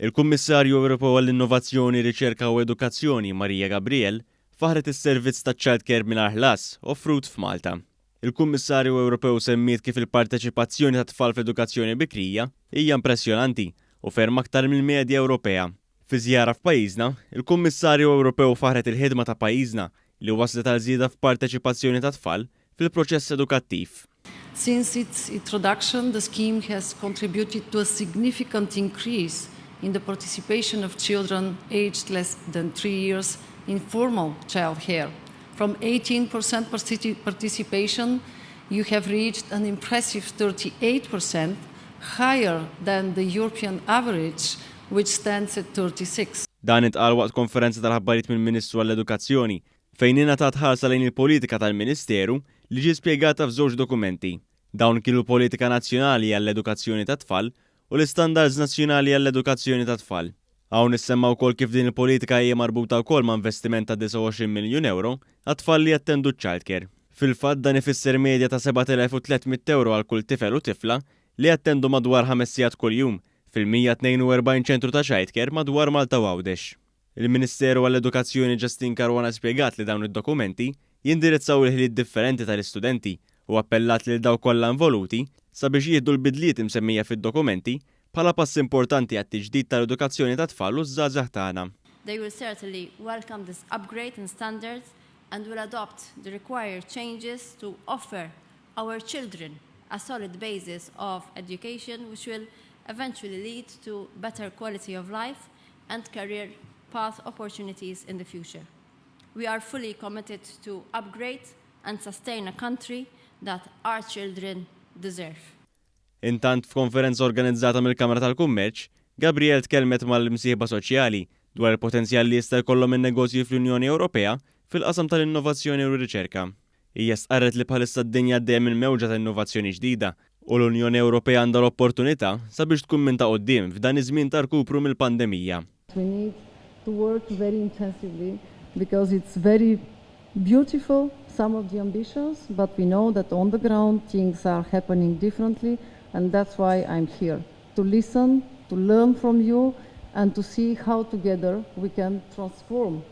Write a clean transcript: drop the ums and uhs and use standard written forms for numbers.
Il-Kummissarju Ewropew għall-Innovazzjoni, Riċerka u Edukazzjoni Marija Gabriel faħret is-servizz ta' childcare mingħajr ħlas offrut f'Malta. Il-Kummissarju Ewropew semmiet kif il-parteċipazzjoni ta' tfal f'edukazzjoni bikrija hija impressjonanti u ferm aktar mill-medja Ewropea. Fi żjara f'pajjiżna, il-Kummissarju Ewropew faħret il-ħidma ta' pajjiżna li waslet għal żieda f'parteċipazzjoni ta' tfal fil-proċess edukattiv. Since its introduction, the scheme has contributed to a significant increase in the participation of children aged less than 3 years in formal childcare. From 18% participation, you have reached an impressive 38%, higher than the European average, which stands at 36%. Dan intqal waqt konferenza tal-ħabbarijiet mill-Ministru għall-Edukazzjoni fejn ingħatat ħarsa lejn il-politika tal-Ministeru li ġie spjegata f'żewġ dokumenti. Dawn kienu l-Politika Nazzjonali għall-Edukazzjoni tat-tfal u l-Istandards Nazzjonali għall-Edukazzjoni tat-tfal. Hawn issemma wkoll kif din il-politika hija marbuta wkoll ma' investiment ta' 29 miljun euro għat-tfal li jattendu childcare. Fil-fatt dan ifisser medja ta' 7,300 euro għal kull tifel u tifla li jattendu madwar 5 sigħat kuljum fil-142 ċentru ta' childcare madwar Malta u Għawdex. Il-Ministeru għall-Edukazzjoni Justin Caruana spjegat li dawn id-dokumenti jindirizzaw il-ħiliet differenti tal-istudenti u appellat lil dawk kollha involuti sabiex jieħdu l-bidliet imsemmija fid-dokumenti bħala pass importanti għat-tiġdid tal-edukazzjoni tat-tfal u żgħażagħ tagħna. They will certainly welcome this upgrade in standards and will adopt the required changes to offer our children a solid basis of education which will eventually lead to better quality of life and career path opportunities in the future. We are fully committed to upgrade and sustain a country that our children deserve. Intant f'konferenza organizzata mill-Kamra tal-Kummerċ, Gabriel tkellmet mal-imsieħba soċjali dwar il-potenzjal li jista' jkollhom in-negozji fl-Unjoni Ewropea fil-qasam tal-innovazzjoni u r-riċerka. Hija stqarret li bħalissa d-dinja għaddejja minn mewġa ta' innovazzjoni ġdida u l-Unjoni Ewropea għandha l-opportunità sabiex tkun minn ta' quddiem f'dan iż-żmien ta' rkupru mill-pandemija. We need to work very intensively because it's very beautiful, some of the ambitions, but we know that on the ground things are happening differently, and that's why I'm here, to listen, to learn from you, and to see how together we can transform